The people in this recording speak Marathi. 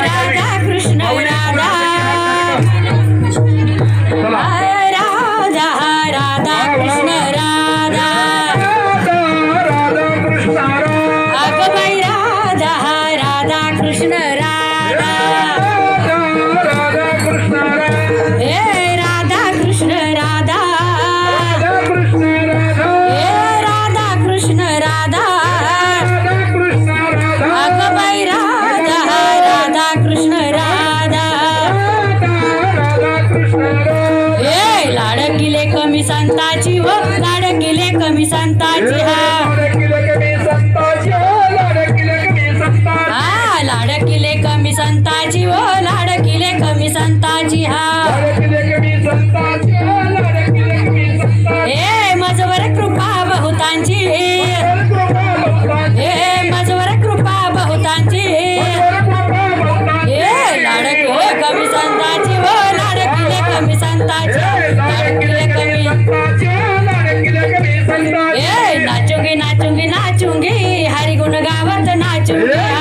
राधा कृष्ण राधा राधा राधा कृष्ण राधा अग बाई राधा राधा कृष्ण राधा हे राधा कृष्ण राधा हे राधा कृष्ण राधा अग बाई राधा राधा कृष्ण राधा हे लाडकिले कमी संताची हो लाडकिले कमी संताची हा लाडकिले कमी संताची हो लाडकिले कमी संताची हा हे मजवर कृपा बहुतांची हे मजवर कृपा बहुतांची हे लाडकिले कमी संताची हो लाडकिले कमी संताची लाडकिले कमी हे नाचूंगी नाचूंगी नाचूंगी हरि गुण गावत नाचूंगी